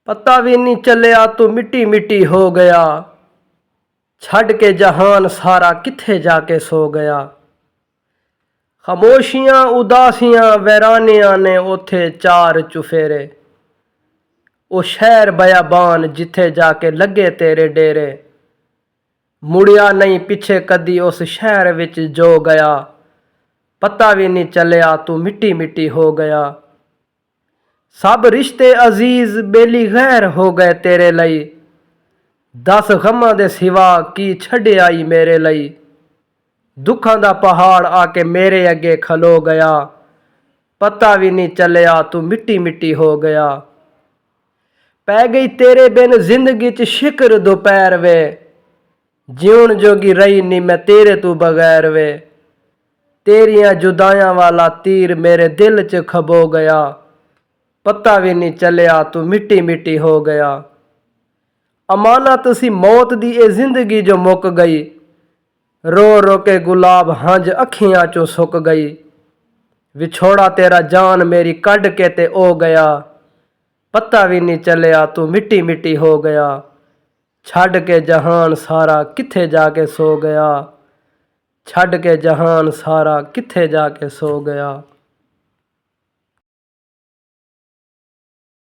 ਪਤਾ ਵੀ ਨਹੀਂ ਚੱਲਿਆ ਤੂੰ ਮਿੱਟੀ ਮਿੱਟੀ ਹੋ ਗਿਆ। ਛੱਡ ਕੇ ਜਹਾਨ ਸਾਰਾ ਕਿੱਥੇ ਜਾ ਕੇ ਸੋ ਗਿਆ। ਖਾਮੋਸ਼ੀਆਂ ਉਦਾਸੀਆਂ ਵੈਰਾਨੀਆਂ ਨੇ ਉੱਥੇ ਚਾਰ ਚੁਫੇਰੇ। ਉਹ ਸ਼ਹਿਰ ਬਿਆਬਾਨ ਜਿੱਥੇ ਜਾ ਕੇ ਲੱਗੇ ਤੇਰੇ ਡੇਰੇ। ਮੁੜਿਆ ਨਹੀਂ ਪਿੱਛੇ ਕਦੀ ਉਸ ਸ਼ਹਿਰ ਵਿੱਚ ਜੋ ਗਿਆ। ਪਤਾ ਵੀ ਨਹੀਂ ਚੱਲਿਆ ਤੂੰ ਮਿੱਟੀ ਮਿੱਟੀ ਹੋ ਗਿਆ। ਸਭ ਰਿਸ਼ਤੇ ਅਜ਼ੀਜ਼ ਬੇਲੀ ਗੈਰ ਹੋ ਗਏ ਤੇਰੇ ਲਈ। ਦਸ ਗਮਾਂ ਦੇ ਸਿਵਾ ਕੀ ਛੱਡਿਆ ਈ ਮੇਰੇ ਲਈ। ਦੁੱਖਾਂ ਦਾ ਪਹਾੜ ਆ ਕੇ ਮੇਰੇ ਅੱਗੇ ਖਲੋ ਗਿਆ। ਪਤਾ ਵੀ ਨਹੀਂ ਚੱਲਿਆ ਤੂੰ ਮਿੱਟੀ ਮਿੱਟੀ ਹੋ ਗਿਆ। ਪੈ ਗਈ ਤੇਰੇ ਬਿਨ ਜ਼ਿੰਦਗੀ 'ਚ ਸ਼ਿਕਰ ਦੁਪਹਿਰ ਵੇ। ਜਿਉਣ ਜੋਗੀ ਰਹੀ ਨਹੀਂ ਮੈਂ ਤੇਰੇ ਤੋਂ ਬਗੈਰ ਵੇ। ਤੇਰੀਆਂ ਜੁਦਾਈਆਂ ਵਾਲਾ ਤੀਰ ਮੇਰੇ ਦਿਲ 'ਚ ਖਬੋ ਗਿਆ। ਪਤਾ ਵੀ ਨਹੀਂ ਚੱਲਿਆ ਤੂੰ ਮਿੱਟੀ ਮਿੱਟੀ ਹੋ ਗਿਆ। ਅਮਾਨਤ ਸੀ ਮੌਤ ਦੀ ਇਹ ਜ਼ਿੰਦਗੀ ਜੋ ਮੁੱਕ ਗਈ। ਰੋ ਰੋ ਕੇ ਗੁਲਾਬ ਹੰਝ ਅੱਖੀਆਂ 'ਚੋਂ ਸੁੱਕ ਗਈ। ਵਿਛੋੜਾ ਤੇਰਾ ਜਾਨ ਮੇਰੀ ਕੱਢ ਕੇ ਤੇ ਉਹ ਗਿਆ। ਪਤਾ ਵੀ ਨਹੀਂ ਚੱਲਿਆ ਤੂੰ ਮਿੱਟੀ ਮਿੱਟੀ ਹੋ ਗਿਆ। ਛੱਡ ਕੇ ਜਹਾਨ ਸਾਰਾ ਕਿੱਥੇ ਜਾ ਕੇ ਸੋ ਗਿਆ। ਛੱਡ ਕੇ ਜਹਾਨ ਸਾਰਾ ਕਿੱਥੇ ਜਾ ਕੇ ਸੋ ਗਿਆ।